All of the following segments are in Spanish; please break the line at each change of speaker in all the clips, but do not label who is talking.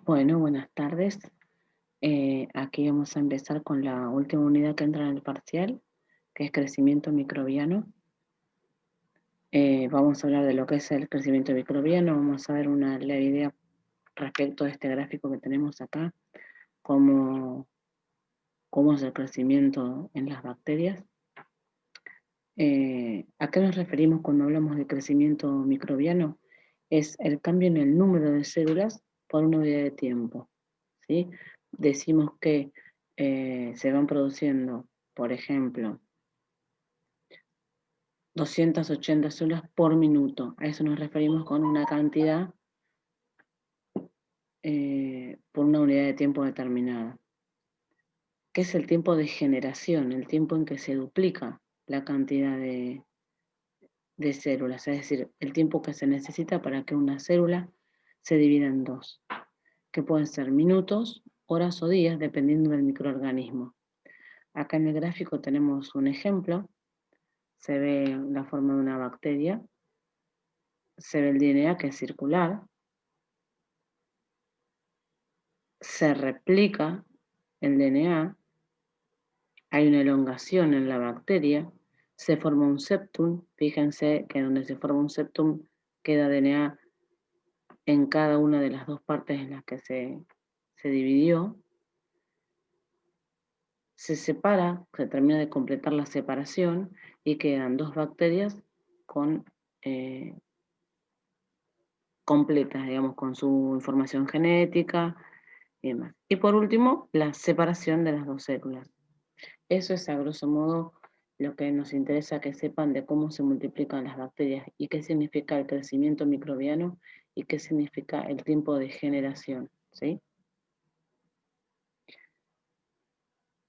Bueno, buenas tardes. Aquí vamos a empezar con la última unidad que entra en el parcial, que es crecimiento microbiano. Vamos a hablar de lo que es el crecimiento microbiano, vamos a ver una leve idea respecto de este gráfico que tenemos acá, cómo es el crecimiento en las bacterias. ¿A qué nos referimos cuando hablamos de crecimiento microbiano? Es el cambio en el número de células por una unidad de tiempo, ¿sí? Decimos que se van produciendo, por ejemplo, 280 células por minuto. A eso nos referimos con una cantidad por una unidad de tiempo determinada. ¿Qué es el tiempo de generación? El tiempo en que se duplica la cantidad de células, es decir, el tiempo que se necesita para que una célula se divida en dos, que pueden ser minutos, horas o días, dependiendo del microorganismo. Acá en el gráfico tenemos un ejemplo, se ve la forma de una bacteria, se ve el DNA que es circular, se replica el DNA, hay una elongación en la bacteria, se forma un septum, fíjense que donde se forma un septum queda DNA en cada una de las dos partes en las que se dividió, se separa, se termina de completar la separación y quedan dos bacterias con, completas, digamos, con su información genética y demás. Y por último, la separación de las dos células. Eso es a grosso modo lo que nos interesa que sepan de cómo se multiplican las bacterias y qué significa el crecimiento microbiano y qué significa el tiempo de generación, ¿sí?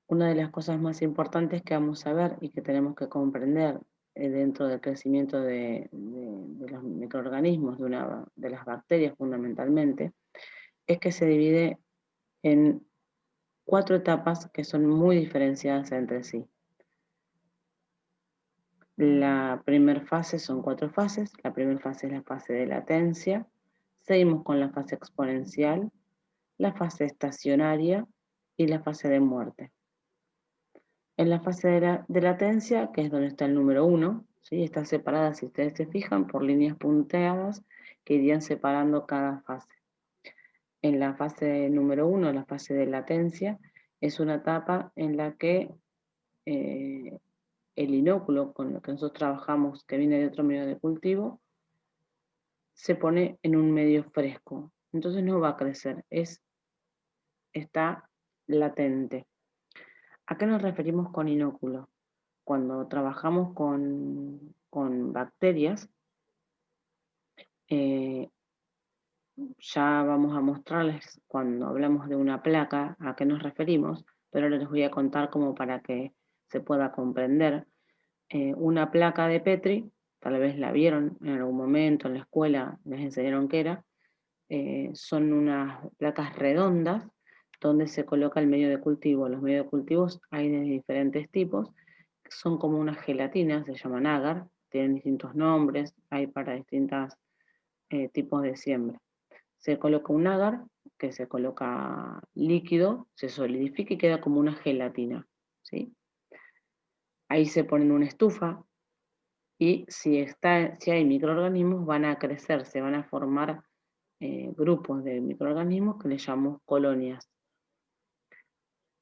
Una de las cosas más importantes que vamos a ver y que tenemos que comprender dentro del crecimiento de los microorganismos, de las bacterias fundamentalmente, es que se divide en 4 etapas que son muy diferenciadas entre sí. La primera fase son 4 fases. La primera fase es la fase de latencia. Seguimos con la fase exponencial, la fase estacionaria y la fase de muerte. En la fase de latencia, que es donde está el número 1, ¿sí? Está separada, si ustedes se fijan, por líneas punteadas que irían separando cada fase. En la fase número 1, la fase de latencia, es una etapa en la que el inóculo con el que nosotros trabajamos, que viene de otro medio de cultivo, se pone en un medio fresco. Entonces no va a crecer, está latente. ¿A qué nos referimos con inóculo? Cuando trabajamos con bacterias, ya vamos a mostrarles cuando hablamos de una placa a qué nos referimos, pero ahora les voy a contar como para que se pueda comprender. Una placa de Petri, tal vez la vieron en algún momento en la escuela, les enseñaron qué era, son unas placas redondas donde se coloca el medio de cultivo. Los medios de cultivos hay de diferentes tipos, son como una gelatina, se llaman agar, tienen distintos nombres, hay para distintos tipos de siembra. Se coloca un agar, que se coloca líquido, se solidifica y queda como una gelatina, ¿sí? Ahí se pone en una estufa y si hay microorganismos van a crecer, se van a formar grupos de microorganismos que le llamamos colonias.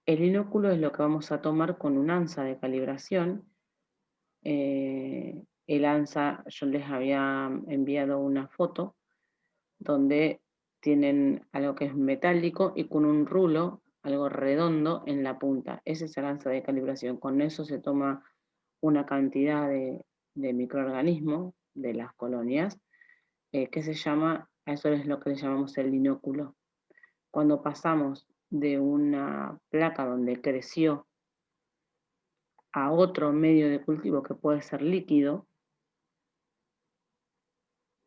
El inóculo es lo que vamos a tomar con un ANSA de calibración. El ANSA, yo les había enviado una foto donde tienen algo que es metálico y con un rulo, algo redondo en la punta. Ese es el ANSA de calibración. Con eso se toma una cantidad de microorganismos de las colonias que se llama, a eso es lo que le llamamos el inóculo. Cuando pasamos de una placa donde creció a otro medio de cultivo que puede ser líquido,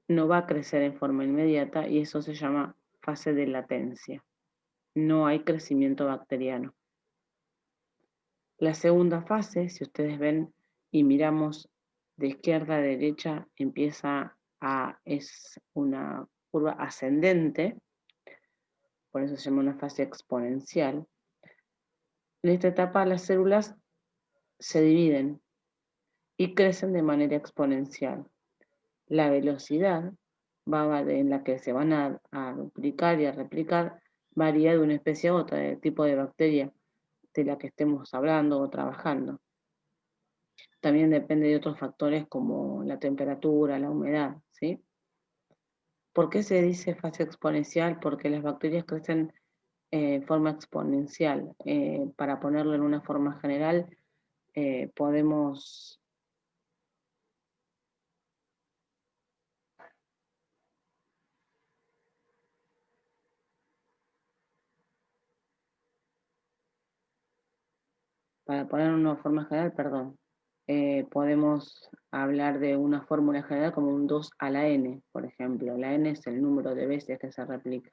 no va a crecer en forma inmediata y eso se llama fase de latencia. No hay crecimiento bacteriano. La segunda fase, si ustedes ven y miramos de izquierda a derecha, es una curva ascendente. por eso se llama una fase exponencial. En esta etapa las células se dividen y crecen de manera exponencial. La velocidad en la que se van a duplicar y a replicar varía de una especie a otra, del tipo de bacteria de la que estemos hablando o trabajando. También depende de otros factores como la temperatura, la humedad, ¿sí? ¿Por qué se dice fase exponencial? Porque las bacterias crecen en forma exponencial. Para ponerlo en una forma general, podemos... Para poner una forma general, perdón, podemos hablar de una fórmula general como un 2 a la n, por ejemplo. La n es el número de veces que se replica.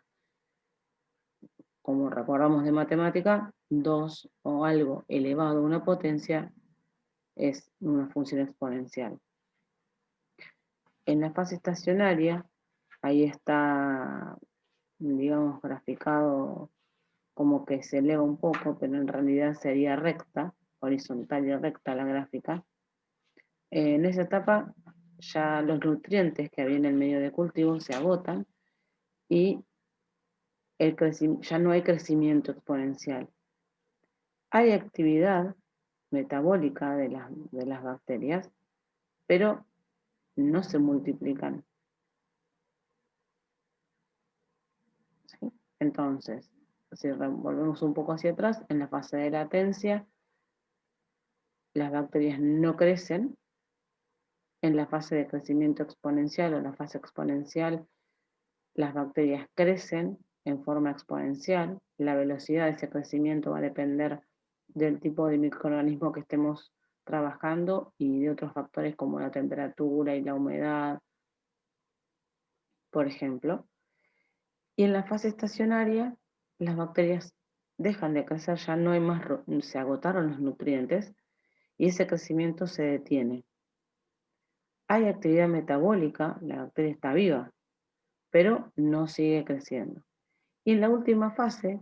Como recordamos de matemática, 2 o algo elevado a una potencia es una función exponencial. En la fase estacionaria, ahí está, digamos, graficado como que se eleva un poco, pero en realidad sería recta, horizontal y recta la gráfica. En esa etapa ya los nutrientes que había en el medio de cultivo se agotan y ya no hay crecimiento exponencial. Hay actividad metabólica de las bacterias, pero no se multiplican. ¿Sí? Entonces, si volvemos un poco hacia atrás, en la fase de latencia, las bacterias no crecen. En la fase de crecimiento exponencial o la fase exponencial, las bacterias crecen en forma exponencial. La velocidad de ese crecimiento va a depender del tipo de microorganismo que estemos trabajando y de otros factores como la temperatura y la humedad, por ejemplo. Y en la fase estacionaria, las bacterias dejan de crecer, ya no hay más, se agotaron los nutrientes y ese crecimiento se detiene. Hay actividad metabólica, la bacteria está viva, pero no sigue creciendo. Y en la última fase,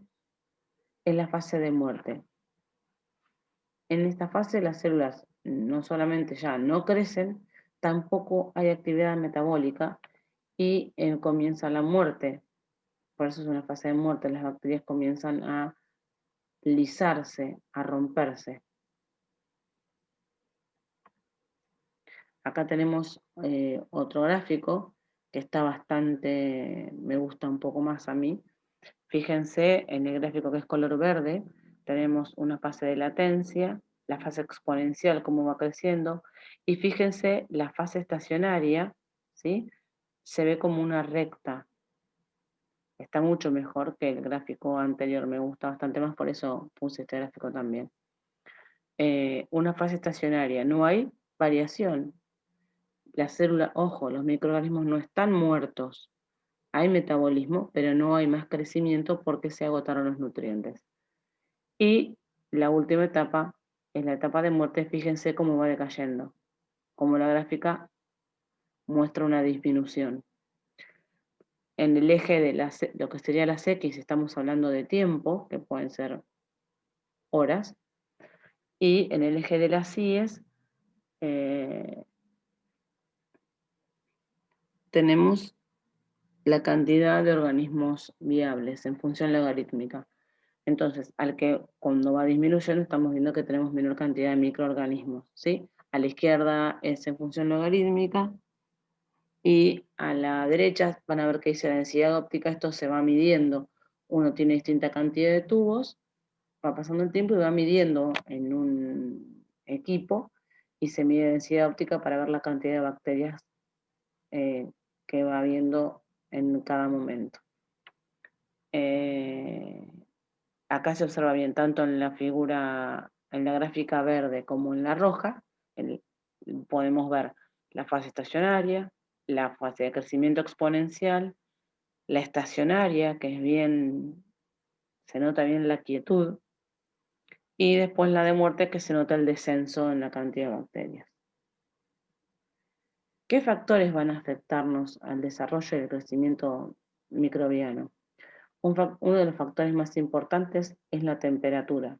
es la fase de muerte. En esta fase las células no solamente ya no crecen, tampoco hay actividad metabólica y comienza la muerte. Por eso es una fase de muerte, las bacterias comienzan a lisarse, a romperse. Acá tenemos otro gráfico que está bastante, me gusta un poco más a mí. Fíjense en el gráfico que es color verde, tenemos una fase de latencia, la fase exponencial, cómo va creciendo, y fíjense la fase estacionaria, ¿sí? Se ve como una recta. Está mucho mejor que el gráfico anterior, me gusta bastante más, por eso puse este gráfico también. Una fase estacionaria, no hay variación. La célula, ojo, los microorganismos no están muertos. Hay metabolismo, pero no hay más crecimiento porque se agotaron los nutrientes. Y la última etapa es la etapa de muerte. Fíjense cómo va decayendo, como la gráfica muestra una disminución. En el eje de lo que sería las X estamos hablando de tiempo, que pueden ser horas, y en el eje de las Y's tenemos la cantidad de organismos viables en función logarítmica. Entonces, cuando va disminuyendo, estamos viendo que tenemos menor cantidad de microorganismos, ¿sí? A la izquierda es en función logarítmica y a la derecha van a ver que dice la densidad óptica, esto se va midiendo. Uno tiene distinta cantidad de tubos, va pasando el tiempo y va midiendo en un equipo y se mide densidad óptica para ver la cantidad de bacterias que va habiendo en cada momento. Acá se observa bien, tanto en la figura, en la gráfica verde como en la roja, podemos ver la fase estacionaria, la fase de crecimiento exponencial, la estacionaria, que es bien, se nota bien la quietud, y después la de muerte, que se nota el descenso en la cantidad de bacterias. ¿Qué factores van a afectarnos al desarrollo y el crecimiento microbiano? Uno de los factores más importantes es la temperatura.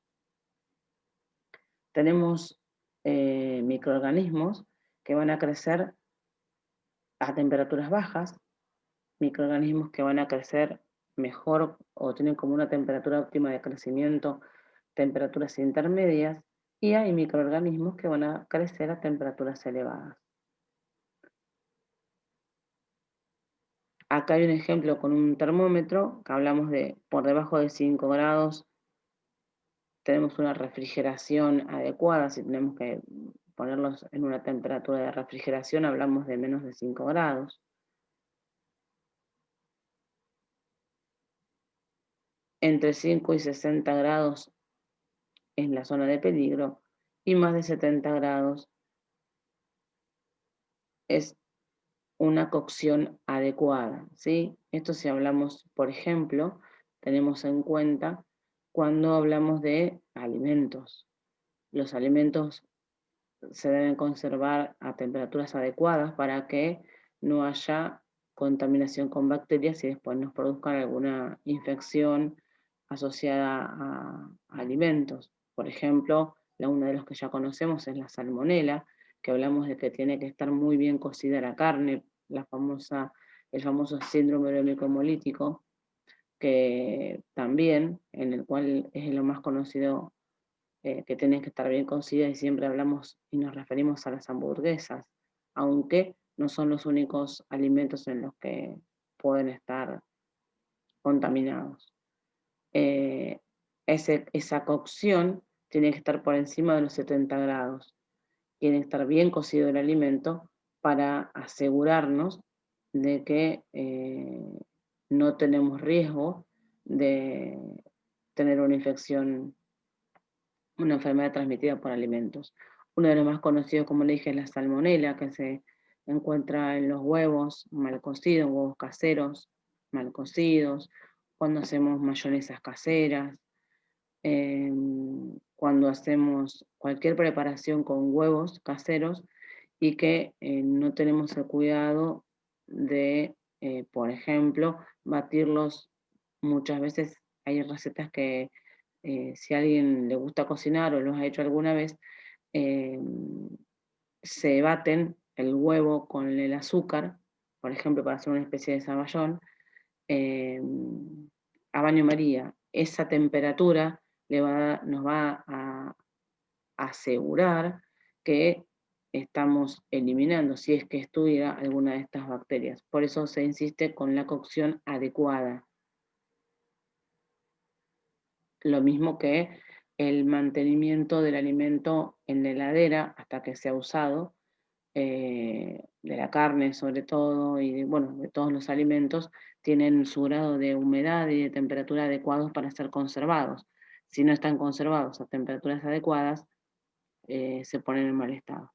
Tenemos microorganismos que van a crecer a temperaturas bajas, microorganismos que van a crecer mejor o tienen como una temperatura óptima de crecimiento, temperaturas intermedias, y hay microorganismos que van a crecer a temperaturas elevadas. Acá hay un ejemplo con un termómetro, que hablamos de por debajo de 5 grados, tenemos una refrigeración adecuada. Si tenemos que ponerlos en una temperatura de refrigeración, hablamos de menos de 5 grados. Entre 5 y 60 grados es la zona de peligro, y más de 70 grados es una cocción adecuada, ¿sí? Esto si hablamos, por ejemplo, tenemos en cuenta cuando hablamos de alimentos. Los alimentos se deben conservar a temperaturas adecuadas para que no haya contaminación con bacterias y después nos produzcan alguna infección asociada a alimentos. Por ejemplo, uno de los que ya conocemos es la salmonela, que hablamos de que tiene que estar muy bien cocida la carne, el famoso síndrome hemolítico, que también, en el cual es lo más conocido, que tienen que estar bien cocidas, y siempre hablamos y nos referimos a las hamburguesas, aunque no son los únicos alimentos en los que pueden estar contaminados. Esa cocción tiene que estar por encima de los 70 grados. Tiene que estar bien cocido el alimento para asegurarnos de que no tenemos riesgo de tener una infección, una enfermedad transmitida por alimentos. Uno de los más conocidos, como le dije, es la salmonela, que se encuentra en los huevos mal cocidos, huevos caseros mal cocidos, cuando hacemos mayonesas caseras, cuando hacemos cualquier preparación con huevos caseros y que no tenemos el cuidado de, por ejemplo, batirlos. Muchas veces hay recetas que si a alguien le gusta cocinar o los ha hecho alguna vez, se baten el huevo con el azúcar, por ejemplo, para hacer una especie de zamballón, a baño María. Esa temperatura nos va a asegurar que estamos eliminando, si es que estuviera alguna de estas bacterias. Por eso se insiste con la cocción adecuada. Lo mismo que el mantenimiento del alimento en la heladera hasta que sea usado, de la carne sobre todo, y de todos los alimentos, tienen su grado de humedad y de temperatura adecuados para ser conservados. Si no están conservados a temperaturas adecuadas, se ponen en mal estado.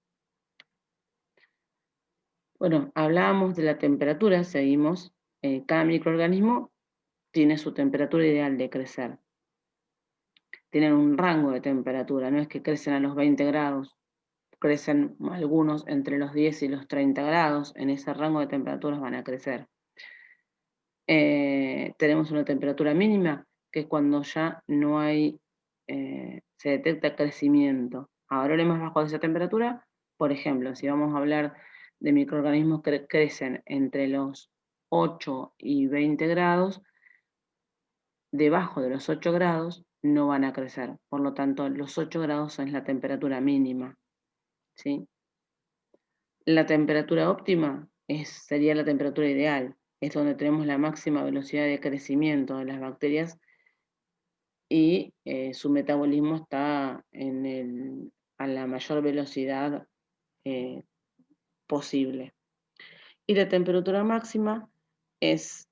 Bueno, hablábamos de la temperatura, seguimos. Cada microorganismo tiene su temperatura ideal de crecer. Tienen un rango de temperatura, no es que crecen a los 20 grados, crecen algunos entre los 10 y los 30 grados, en ese rango de temperaturas van a crecer. Tenemos una temperatura mínima, que es cuando ya no hay, se detecta crecimiento. Ahora hablemos bajo de esa temperatura. Por ejemplo, si vamos a hablar de microorganismos que crecen entre los 8 y 20 grados, debajo de los 8 grados no van a crecer. Por lo tanto, los 8 grados es la temperatura mínima, ¿sí? La temperatura óptima sería la temperatura ideal, es donde tenemos la máxima velocidad de crecimiento de las bacterias y su metabolismo está a la mayor velocidad posible. Y la temperatura máxima es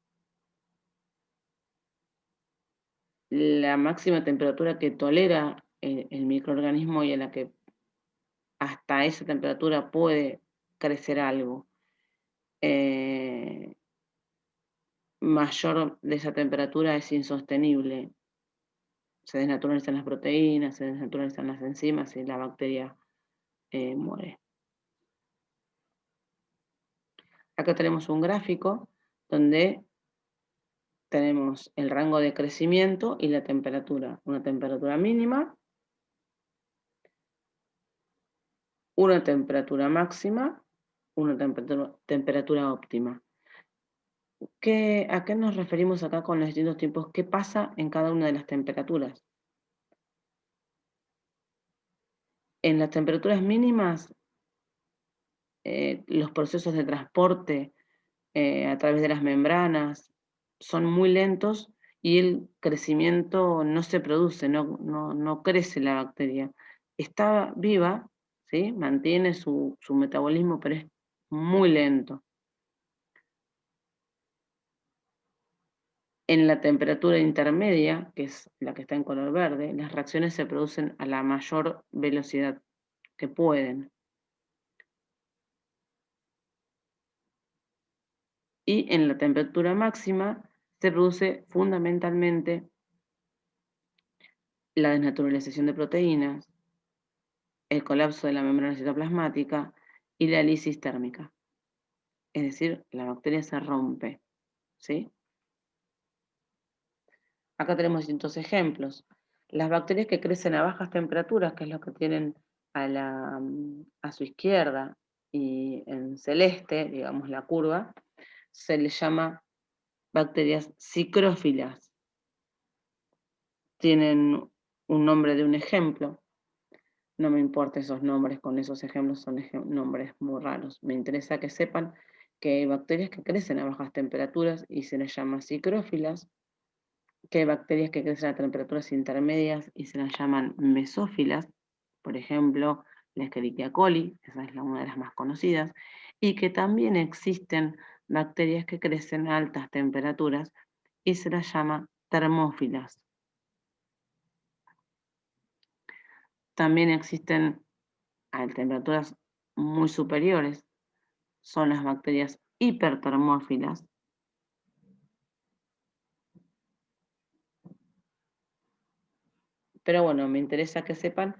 la máxima temperatura que tolera el microorganismo y a la que hasta esa temperatura puede crecer algo. Mayor de esa temperatura es insostenible. Se desnaturalizan las proteínas, se desnaturalizan las enzimas y la bacteria muere. Acá tenemos un gráfico donde tenemos el rango de crecimiento y la temperatura. Una temperatura mínima, una temperatura máxima, una temperatura óptima. ¿A qué nos referimos acá con los distintos tiempos? ¿Qué pasa en cada una de las temperaturas? En las temperaturas mínimas, los procesos de transporte a través de las membranas son muy lentos y el crecimiento no se produce, no crece la bacteria. Está viva, ¿sí? Mantiene su metabolismo, pero es muy lento. En la temperatura intermedia, que es la que está en color verde, las reacciones se producen a la mayor velocidad que pueden. Y en la temperatura máxima se produce fundamentalmente la desnaturalización de proteínas, el colapso de la membrana citoplasmática y la lisis térmica. Es decir, la bacteria se rompe, ¿sí? Acá tenemos distintos ejemplos. Las bacterias que crecen a bajas temperaturas, que es lo que tienen a su izquierda y en celeste, digamos la curva, se les llama bacterias psicrófilas. Tienen un nombre de un ejemplo. No me importa esos nombres, con esos ejemplos son nombres muy raros. Me interesa que sepan que hay bacterias que crecen a bajas temperaturas y se les llama psicrófilas, que hay bacterias que crecen a temperaturas intermedias y se las llaman mesófilas, por ejemplo, la Escherichia coli, esa es una de las más conocidas, y que también existen bacterias que crecen a altas temperaturas y se las llama termófilas. También existen a temperaturas muy superiores, son las bacterias hipertermófilas. Pero bueno, me interesa que sepan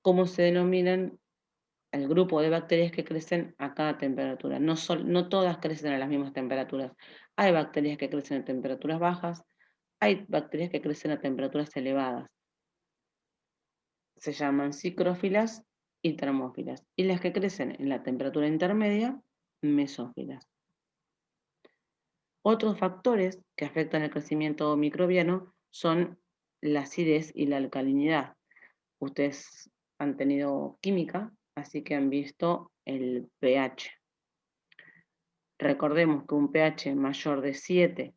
cómo se denominan el grupo de bacterias que crecen a cada temperatura. No todas crecen a las mismas temperaturas. Hay bacterias que crecen a temperaturas bajas, hay bacterias que crecen a temperaturas elevadas. Se llaman psicrófilas y termófilas. Y las que crecen en la temperatura intermedia, mesófilas. Otros factores que afectan el crecimiento microbiano son la acidez y la alcalinidad. Ustedes han tenido química, así que han visto el pH. Recordemos que un pH mayor de 7,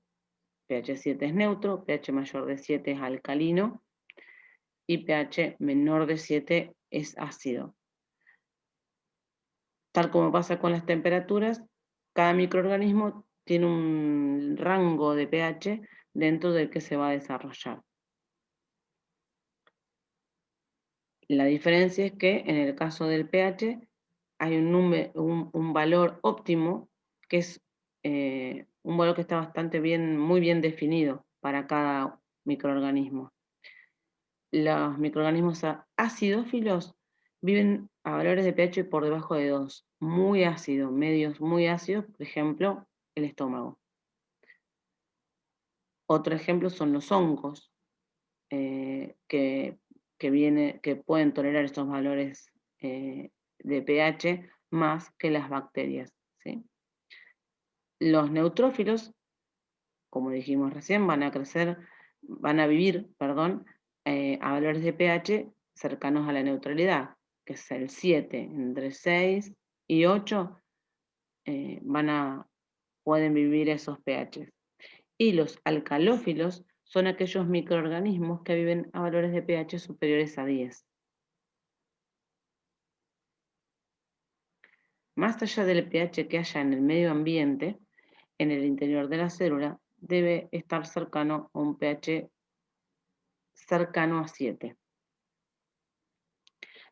pH 7 es neutro, pH mayor de 7 es alcalino y pH menor de 7 es ácido. Tal como pasa con las temperaturas, cada microorganismo tiene un rango de pH dentro del que se va a desarrollar. La diferencia es que en el caso del pH hay un valor óptimo que es un valor que está muy bien definido para cada microorganismo. Los microorganismos acidófilos viven a valores de pH por debajo de 2, muy ácidos, medios muy ácidos, por ejemplo, el estómago. Otro ejemplo son los hongos, que pueden tolerar estos valores de pH más que las bacterias, ¿sí? Los neutrófilos, como dijimos recién, van a vivir, a valores de pH cercanos a la neutralidad, que es el 7, entre 6 y 8, pueden vivir esos pHs. Y los alcalófilos son aquellos microorganismos que viven a valores de pH superiores a 10. Más allá del pH que haya en el medio ambiente, en el interior de la célula, debe estar cercano a un pH cercano a 7.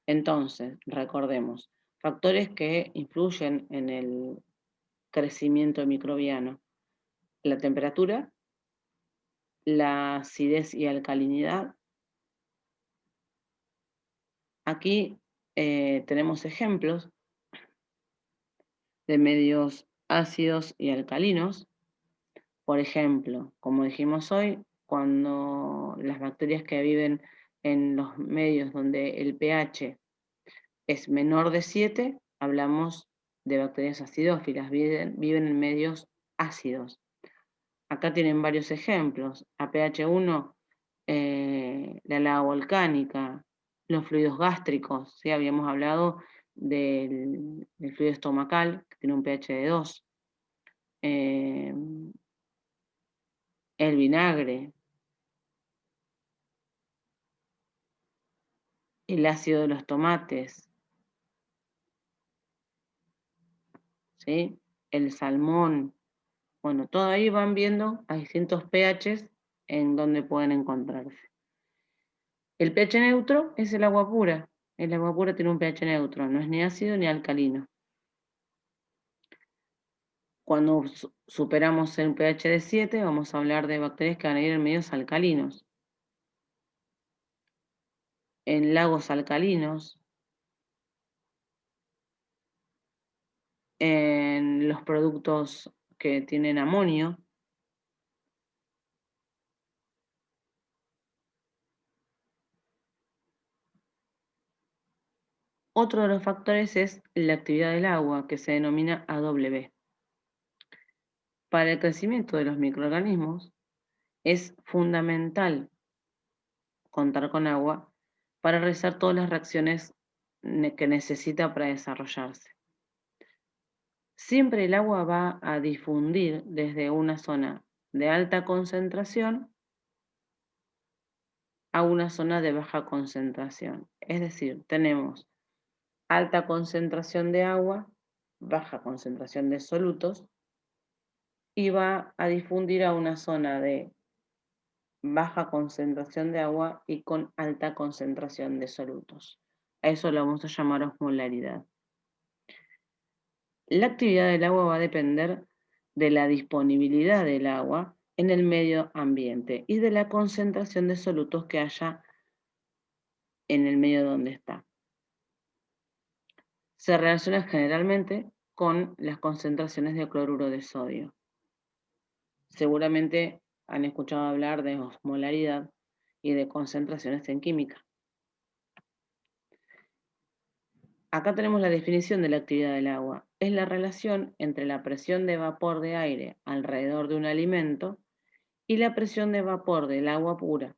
Entonces, recordemos, factores que influyen en el crecimiento microbiano: la temperatura, la acidez y alcalinidad. Aquí tenemos ejemplos de medios ácidos y alcalinos. Por ejemplo, como dijimos hoy, cuando las bacterias que viven en los medios donde el pH es menor de 7, hablamos de bacterias acidófilas, viven en medios ácidos. Acá tienen varios ejemplos. A pH 1, la lava volcánica, los fluidos gástricos, ¿sí? Habíamos hablado del fluido estomacal, que tiene un pH de 2. El vinagre, el ácido de los tomates, ¿sí? El salmón. Bueno, todo ahí van viendo a distintos pHs en donde pueden encontrarse. El pH neutro es el agua pura. El agua pura tiene un pH neutro, no es ni ácido ni alcalino. Cuando superamos el pH de 7, vamos a hablar de bacterias que van a ir en medios alcalinos. En lagos alcalinos, en los productos que tienen amonio, otro de los factores es la actividad del agua, que se denomina AW. Para el crecimiento de los microorganismos es fundamental contar con agua para realizar todas las reacciones que necesita para desarrollarse. Siempre el agua va a difundir desde una zona de alta concentración a una zona de baja concentración. Es decir, tenemos alta concentración de agua, baja concentración de solutos, y va a difundir a una zona de baja concentración de agua y con alta concentración de solutos. A eso lo vamos a llamar osmolaridad. La actividad del agua va a depender de la disponibilidad del agua en el medio ambiente y de la concentración de solutos que haya en el medio donde está. Se relaciona generalmente con las concentraciones de cloruro de sodio. Seguramente han escuchado hablar de osmolaridad y de concentraciones en química. Acá tenemos la definición de la actividad del agua. Es la relación entre la presión de vapor de aire alrededor de un alimento y la presión de vapor del agua pura,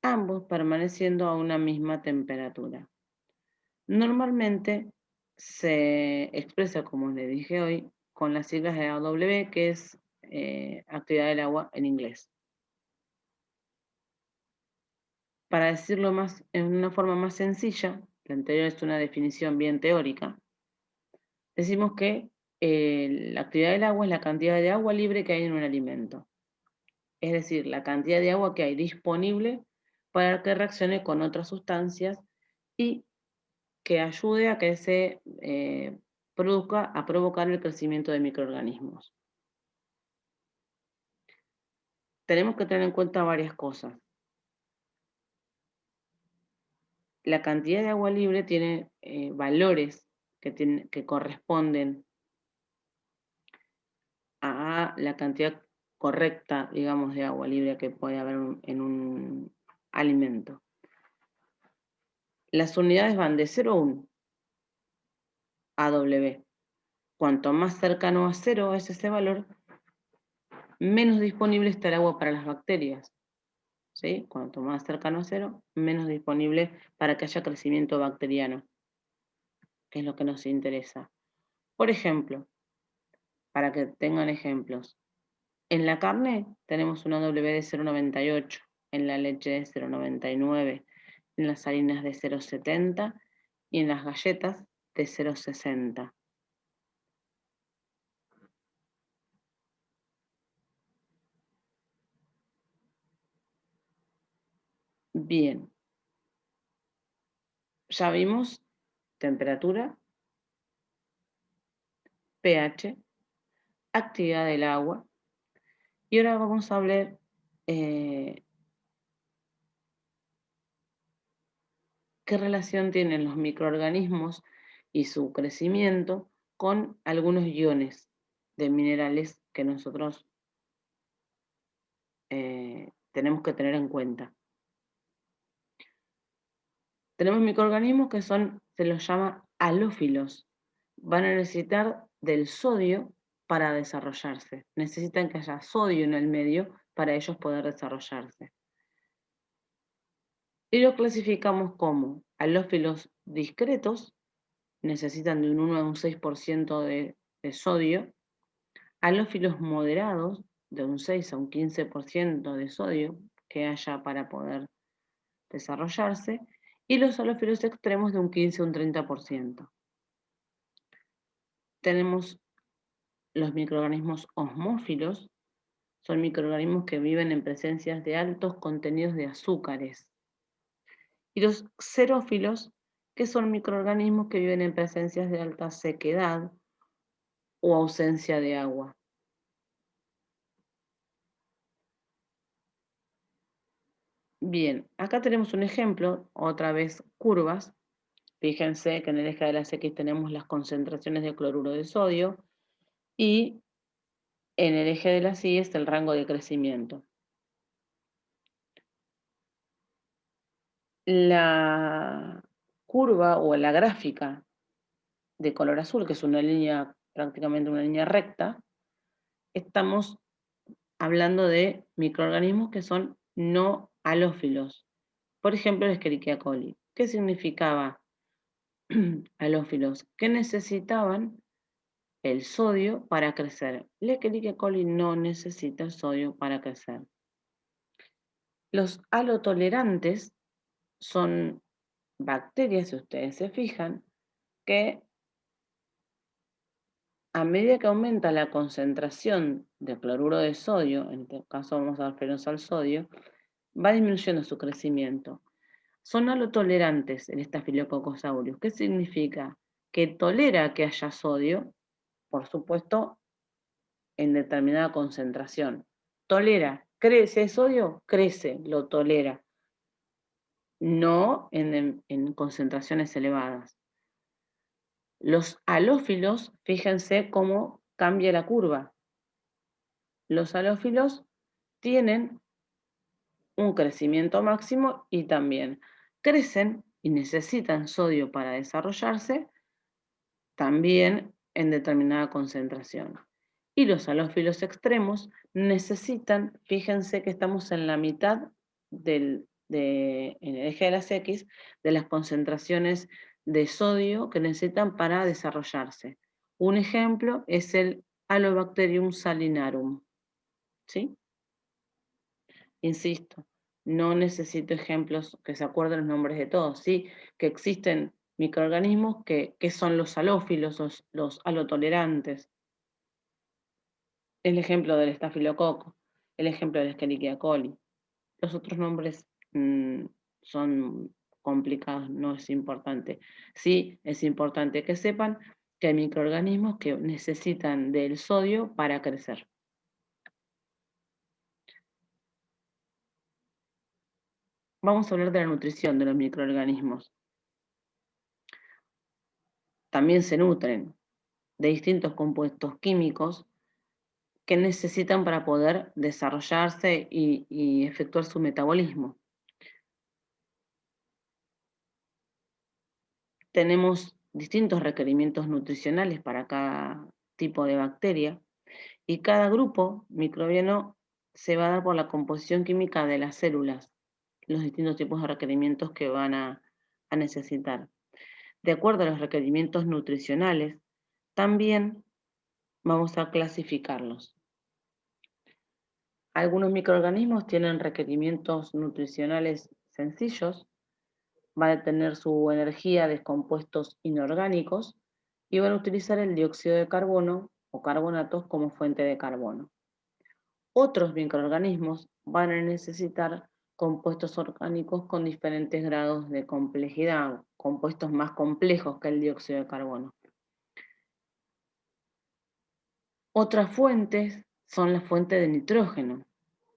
ambos permaneciendo a una misma temperatura. Normalmente se expresa, como les dije hoy, con las siglas de AW, que es actividad del agua en inglés. Para decirlo más, en una forma más sencilla, la anterior es una definición bien teórica, decimos que la actividad del agua es la cantidad de agua libre que hay en un alimento. Es decir, la cantidad de agua que hay disponible para que reaccione con otras sustancias y que ayude a que se produzca, a provocar el crecimiento de microorganismos. Tenemos que tener en cuenta varias cosas. La cantidad de agua libre tiene valores que corresponden a la cantidad correcta, digamos, de agua libre que puede haber en un alimento. Las unidades van de 0 a 1, AW. Cuanto más cercano a 0 es ese valor, menos disponible está el agua para las bacterias. ¿Sí? Cuanto más cercano a 0, menos disponible para que haya crecimiento bacteriano, que es lo que nos interesa. Por ejemplo, para que tengan ejemplos, en la carne tenemos una W de 0,98, en la leche de 0,99, en las harinas de 0,70 y en las galletas de 0,60. Bien, ya vimos temperatura, pH, actividad del agua, y ahora vamos a hablar qué relación tienen los microorganismos y su crecimiento con algunos iones de minerales que nosotros tenemos que tener en cuenta. Tenemos microorganismos que se los llama halófilos. Van a necesitar del sodio para desarrollarse. Necesitan que haya sodio en el medio para ellos poder desarrollarse. Y los clasificamos como halófilos discretos, necesitan de un 1 a un 6% de sodio, halófilos moderados, de un 6 a un 15% de sodio que haya para poder desarrollarse, y los halófilos extremos de un 15 a un 30%. Tenemos los microorganismos osmófilos, son microorganismos que viven en presencias de altos contenidos de azúcares. Y los xerófilos, que son microorganismos que viven en presencias de alta sequedad o ausencia de agua. Bien, acá tenemos un ejemplo, otra vez curvas. Fíjense que en el eje de las X tenemos las concentraciones de cloruro de sodio y en el eje de las Y es el rango de crecimiento. La curva o la gráfica de color azul, que es una línea, prácticamente una línea recta, estamos hablando de microorganismos que son no halófilos. Por ejemplo, el Escherichia coli. ¿Qué significaba halófilos? Que necesitaban el sodio para crecer. El Escherichia coli no necesita el sodio para crecer. Los halotolerantes son bacterias, si ustedes se fijan, que a medida que aumenta la concentración de cloruro de sodio, en este caso vamos a referirnos al sodio, va disminuyendo su crecimiento. Son halotolerantes el Staphylococcus aureus. ¿Qué significa? Que tolera que haya sodio, por supuesto, en determinada concentración. Tolera, crece el sodio, crece, lo tolera. No en concentraciones elevadas. Los halófilos, fíjense cómo cambia la curva. Los halófilos tienen un crecimiento máximo y también crecen y necesitan sodio para desarrollarse, también en determinada concentración. Y los halófilos extremos necesitan, fíjense que estamos en la mitad en el eje de las X, de las concentraciones de sodio que necesitan para desarrollarse. Un ejemplo es el Halobacterium salinarum. ¿Sí? Insisto, no necesito ejemplos que se acuerden los nombres de todos, sí, que existen microorganismos que son los halófilos, los halotolerantes. El ejemplo del estafilococo, el ejemplo del Escherichia coli. Los otros nombres son complicados, no es importante. Sí, es importante que sepan que hay microorganismos que necesitan del sodio para crecer. Vamos a hablar de la nutrición de los microorganismos. También se nutren de distintos compuestos químicos que necesitan para poder desarrollarse y efectuar su metabolismo. Tenemos distintos requerimientos nutricionales para cada tipo de bacteria y cada grupo microbiano se va a dar por la composición química de las células, los distintos tipos de requerimientos que van a necesitar. De acuerdo a los requerimientos nutricionales, también vamos a clasificarlos. Algunos microorganismos tienen requerimientos nutricionales sencillos, van a tener su energía de compuestos inorgánicos y van a utilizar el dióxido de carbono o carbonatos como fuente de carbono. Otros microorganismos van a necesitar compuestos orgánicos con diferentes grados de complejidad, compuestos más complejos que el dióxido de carbono. Otras fuentes son la fuente de nitrógeno.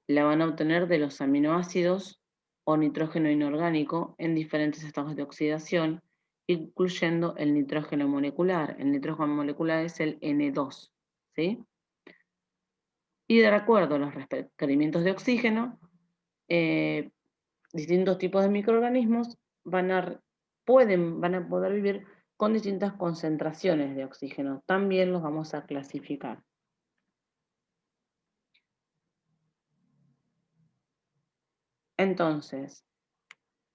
La van a obtener de los aminoácidos o nitrógeno inorgánico en diferentes estados de oxidación, incluyendo el nitrógeno molecular. El nitrógeno molecular es el N2, ¿sí? Y de acuerdo a los requerimientos de oxígeno, distintos tipos de microorganismos van a poder vivir con distintas concentraciones de oxígeno. También los vamos a clasificar. Entonces,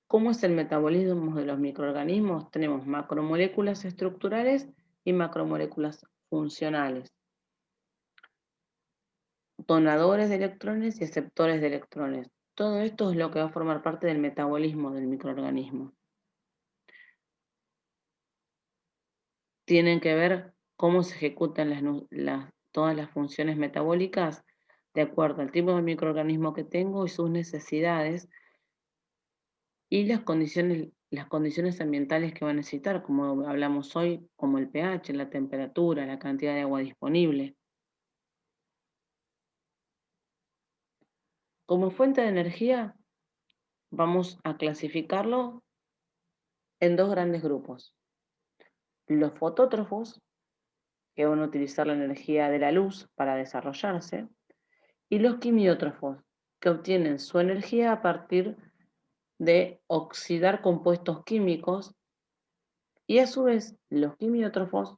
¿cómo es el metabolismo de los microorganismos? Tenemos macromoléculas estructurales y macromoléculas funcionales. Donadores de electrones y aceptores de electrones. Todo esto es lo que va a formar parte del metabolismo del microorganismo. Tienen que ver cómo se ejecutan todas las funciones metabólicas de acuerdo al tipo de microorganismo que tengo y sus necesidades y las condiciones ambientales que va a necesitar, como hablamos hoy, como el pH, la temperatura, la cantidad de agua disponible. Como fuente de energía, vamos a clasificarlo en dos grandes grupos. Los fotótrofos, que van a utilizar la energía de la luz para desarrollarse, y los quimiótrofos, que obtienen su energía a partir de oxidar compuestos químicos, y a su vez los quimiótrofos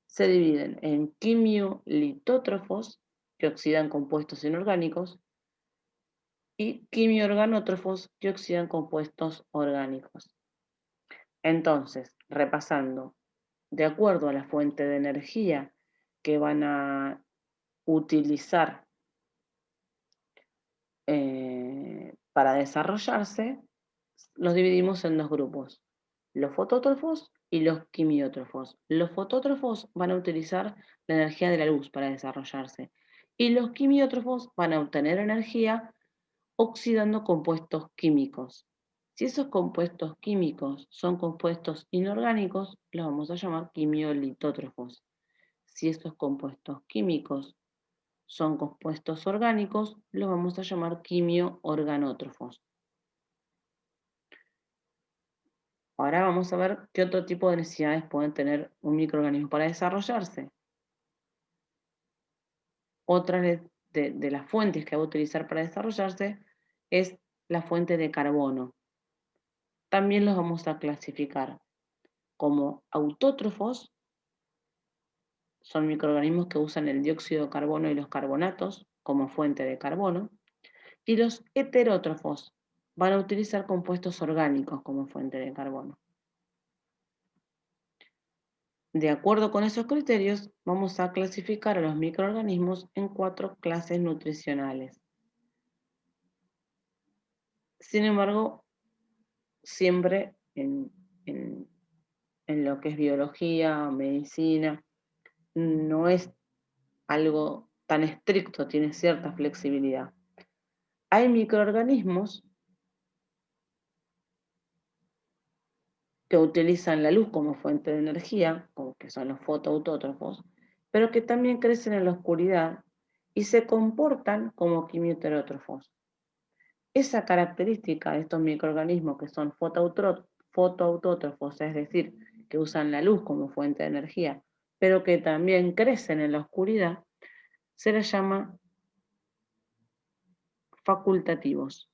se dividen en quimiolitótrofos, que oxidan compuestos inorgánicos, y quimiorganótrofos, que oxidan compuestos orgánicos. Entonces, repasando, de acuerdo a la fuente de energía que van a utilizar para desarrollarse, los dividimos en dos grupos, los fotótrofos y los quimiótrofos. Los fotótrofos van a utilizar la energía de la luz para desarrollarse y los quimiótrofos van a obtener energía oxidando compuestos químicos. Si esos compuestos químicos son compuestos inorgánicos, los vamos a llamar quimiolitótrofos. Si esos compuestos químicos son compuestos orgánicos, los vamos a llamar quimioorganótrofos. Ahora vamos a ver qué otro tipo de necesidades pueden tener un microorganismo para desarrollarse. Otra de las fuentes que va a utilizar para desarrollarse es la fuente de carbono. También los vamos a clasificar como autótrofos, son microorganismos que usan el dióxido de carbono y los carbonatos como fuente de carbono, y los heterótrofos van a utilizar compuestos orgánicos como fuente de carbono. De acuerdo con esos criterios, vamos a clasificar a los microorganismos en 4 clases nutricionales. Sin embargo, siempre en lo que es biología, medicina, no es algo tan estricto, tiene cierta flexibilidad. Hay microorganismos que utilizan la luz como fuente de energía, como que son los fotoautótrofos, pero que también crecen en la oscuridad y se comportan como quimioterótrofos. Esa característica de estos microorganismos que son fotoautótrofos, es decir, que usan la luz como fuente de energía, pero que también crecen en la oscuridad, se les llama facultativos,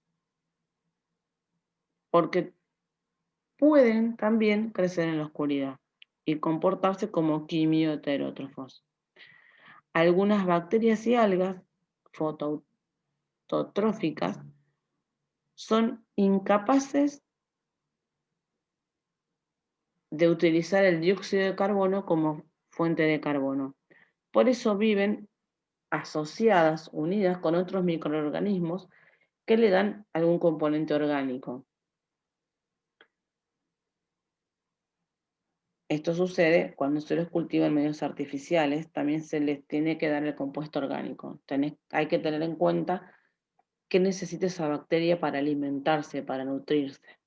porque pueden también crecer en la oscuridad y comportarse como quimioterótrofos. Algunas bacterias y algas fototróficas son incapaces de utilizar el dióxido de carbono como fuente de carbono. Por eso viven asociadas, unidas con otros microorganismos que le dan algún componente orgánico. Esto sucede cuando se los cultiva en medios artificiales, también se les tiene que dar el compuesto orgánico. Hay que tener en cuenta qué necesita esa bacteria para alimentarse, para nutrirse.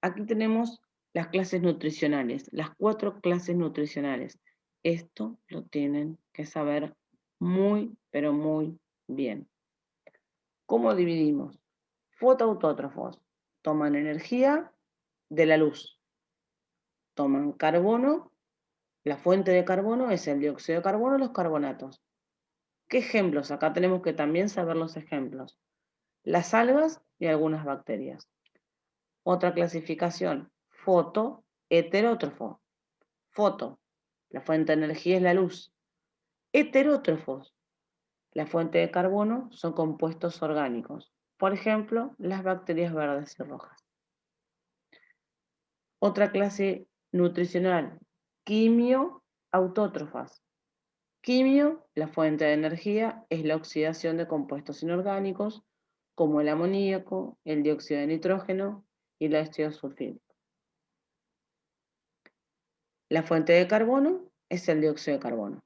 Aquí tenemos las clases nutricionales, las 4 clases nutricionales. Esto lo tienen que saber muy, pero muy bien. ¿Cómo dividimos? Fotoautótrofos toman energía de la luz, toman carbono, la fuente de carbono es el dióxido de carbono, los carbonatos. ¿Qué ejemplos? Acá tenemos que también saber los ejemplos. Las algas y algunas bacterias. Otra clasificación, fotoheterótrofo. Foto, la fuente de energía es la luz. Heterótrofos, la fuente de carbono son compuestos orgánicos. Por ejemplo, las bacterias verdes y rojas. Otra clase nutricional, quimioautótrofas. Quimio, la fuente de energía, es la oxidación de compuestos inorgánicos como el amoníaco, el dióxido de nitrógeno y el ácido sulfídrico. La fuente de carbono es el dióxido de carbono.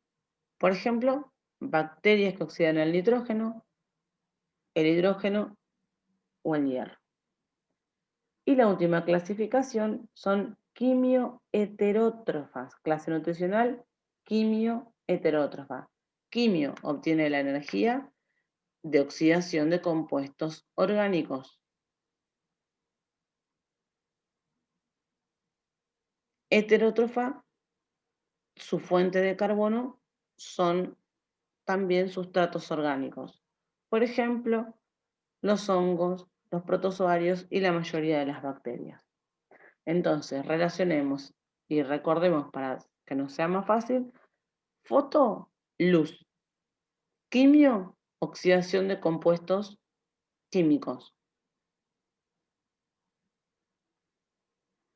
Por ejemplo, bacterias que oxidan el nitrógeno, el hidrógeno o el hierro. Y la última clasificación son quimioheterótrofas. Clase nutricional, quimioheterótrofa. Quimio obtiene la energía de oxidación de compuestos orgánicos. Heterótrofa, su fuente de carbono son también sustratos orgánicos. Por ejemplo, los hongos, los protozoarios y la mayoría de las bacterias. Entonces, relacionemos y recordemos para que nos sea más fácil, foto, luz, quimio, oxidación de compuestos químicos.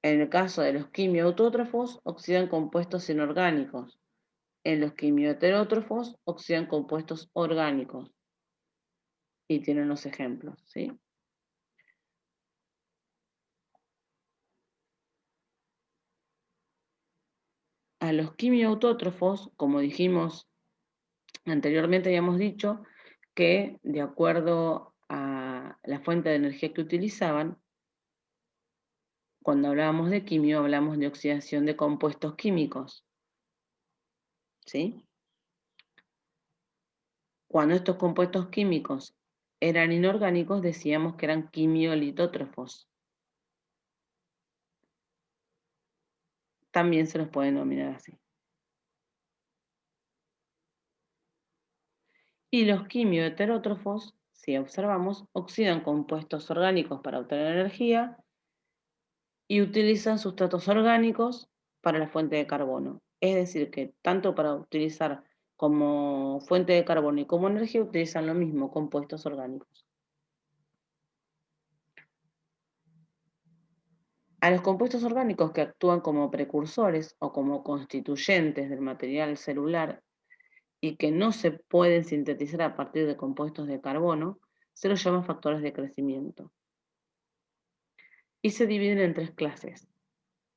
En el caso de los quimioautótrofos, oxidan compuestos inorgánicos. En los quimioheterótrofos, oxidan compuestos orgánicos. Y tienen los ejemplos, ¿sí? A los quimioautótrofos, como dijimos anteriormente, habíamos dicho que de acuerdo a la fuente de energía que utilizaban, cuando hablábamos de quimio, hablamos de oxidación de compuestos químicos, ¿sí? Cuando estos compuestos químicos eran inorgánicos, decíamos que eran quimiolitótrofos. También se los puede denominar así. Y los quimioheterótrofos, si observamos, oxidan compuestos orgánicos para obtener energía y utilizan sustratos orgánicos para la fuente de carbono. Es decir, que tanto para utilizar como fuente de carbono y como energía utilizan lo mismo, compuestos orgánicos. A los compuestos orgánicos que actúan como precursores o como constituyentes del material celular y que no se pueden sintetizar a partir de compuestos de carbono, se los llama factores de crecimiento. Y se dividen en tres clases.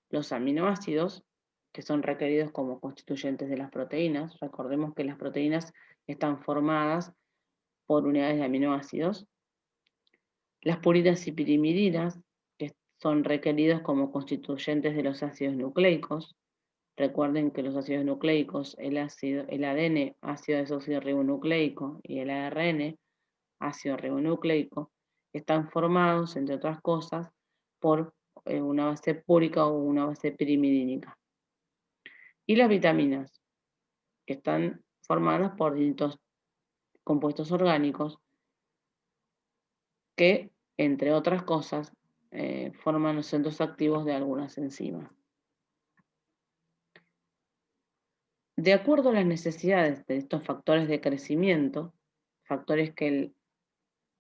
Los aminoácidos, que son requeridos como constituyentes de las proteínas. Recordemos que las proteínas están formadas por unidades de aminoácidos. Las purinas y pirimidinas, que son requeridos como constituyentes de los ácidos nucleicos. Recuerden que los ácidos nucleicos, el ADN, ácido desoxirribonucleico, y el ARN, ácido ribonucleico, están formados, entre otras cosas, por una base púrica o una base pirimidínica. Y las vitaminas, que están formadas por distintos compuestos orgánicos que, entre otras cosas, forman los centros activos de algunas enzimas. De acuerdo a las necesidades de estos factores de crecimiento, factores que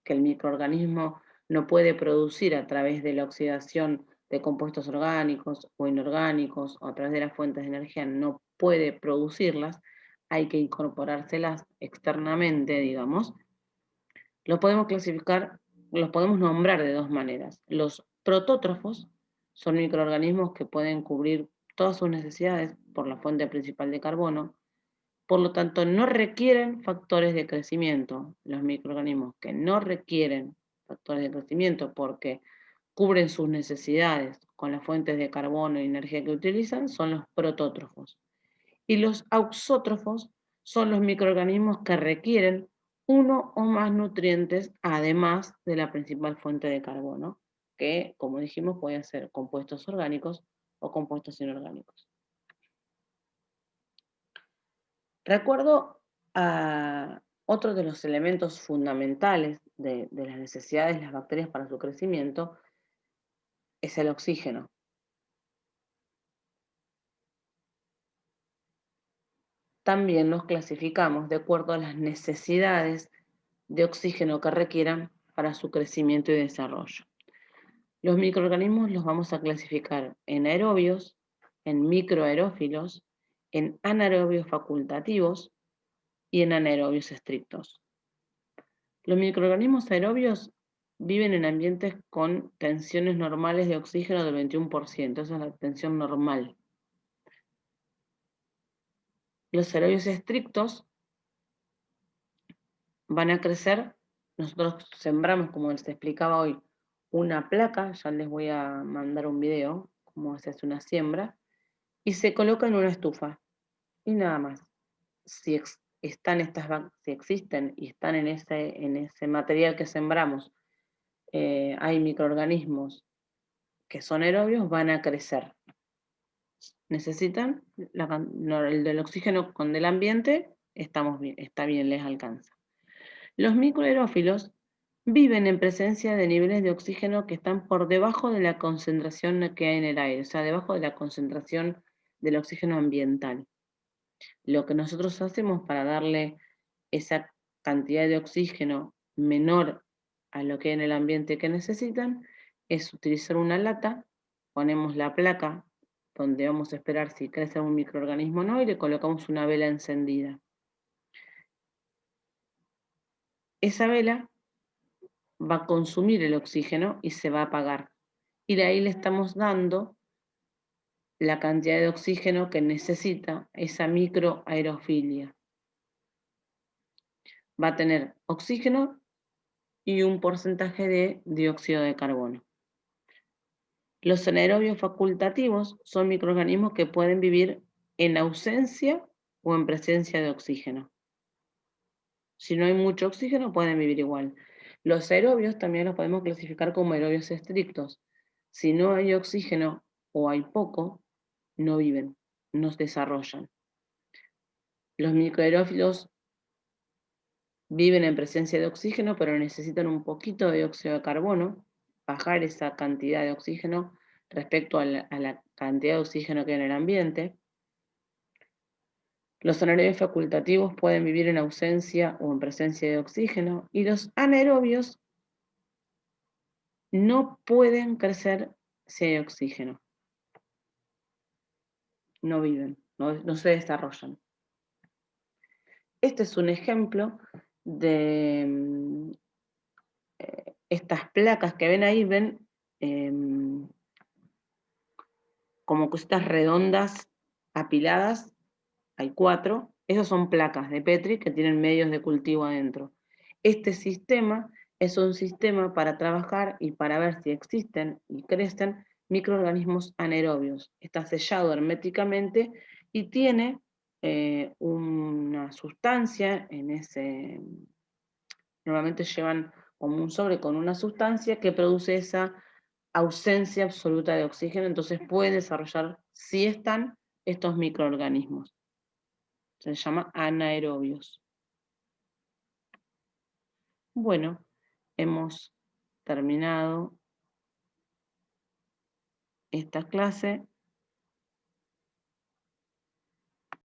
el microorganismo no puede producir a través de la oxidación de compuestos orgánicos o inorgánicos o a través de las fuentes de energía, no puede producirlas, hay que incorporárselas externamente, digamos. Los podemos clasificar, los podemos nombrar de dos maneras. Los protótrofos son microorganismos que pueden cubrir todas sus necesidades por la fuente principal de carbono, por lo tanto no requieren factores de crecimiento. Los microorganismos que no requieren factores de crecimiento porque cubren sus necesidades con las fuentes de carbono y energía que utilizan son los protótrofos. Y los auxótrofos son los microorganismos que requieren uno o más nutrientes además de la principal fuente de carbono, que, como dijimos, pueden ser compuestos orgánicos o compuestos inorgánicos. De acuerdo a Otro de los elementos fundamentales de las necesidades de las bacterias para su crecimiento es el oxígeno. También los clasificamos de acuerdo a las necesidades de oxígeno que requieran para su crecimiento y desarrollo. Los microorganismos los vamos a clasificar en aerobios, en microaerófilos, en anaerobios facultativos y en anaerobios estrictos. Los microorganismos aerobios viven en ambientes con tensiones normales de oxígeno del 21%, esa es la tensión normal. Los aerobios estrictos van a crecer, nosotros sembramos, como les explicaba hoy, una placa, ya les voy a mandar un video, cómo se hace una siembra, y se coloca en una estufa, y nada más. Si existen y están en ese material que sembramos, hay microorganismos que son aerobios, van a crecer. Necesitan el del oxígeno con del ambiente, estamos bien, está bien, les alcanza. Los microaerófilos viven en presencia de niveles de oxígeno que están por debajo de la concentración que hay en el aire, o sea, debajo de la concentración del oxígeno ambiental. Lo que nosotros hacemos para darle esa cantidad de oxígeno menor a lo que hay en el ambiente que necesitan es utilizar una lata, ponemos la placa donde vamos a esperar si crece un microorganismo o no y le colocamos una vela encendida. Esa vela va a consumir el oxígeno y se va a apagar. Y de ahí le estamos dando la cantidad de oxígeno que necesita esa microaerofilia. Va a tener oxígeno y un porcentaje de dióxido de carbono. Los anaerobios facultativos son microorganismos que pueden vivir en ausencia o en presencia de oxígeno. Si no hay mucho oxígeno, pueden vivir igual. Los aerobios también los podemos clasificar como aerobios estrictos. Si no hay oxígeno o hay poco, no viven, no se desarrollan. Los microaerófilos viven en presencia de oxígeno, pero necesitan un poquito de dióxido de carbono, bajar esa cantidad de oxígeno respecto a la cantidad de oxígeno que hay en el ambiente. Los anaerobios facultativos pueden vivir en ausencia o en presencia de oxígeno, y los anaerobios no pueden crecer si hay oxígeno. No viven, no se desarrollan. Este es un ejemplo de estas placas que ven ahí, ven como cositas redondas apiladas, hay 4, esas son placas de Petri que tienen medios de cultivo adentro. Este sistema es un sistema para trabajar y para ver si existen y crecen microorganismos anaerobios. Está sellado herméticamente y tiene una sustancia en ese, normalmente llevan como un sobre con una sustancia que produce esa ausencia absoluta de oxígeno, entonces puede desarrollar, si están, estos microorganismos. Se llama anaerobios. Bueno, hemos terminado esta clase.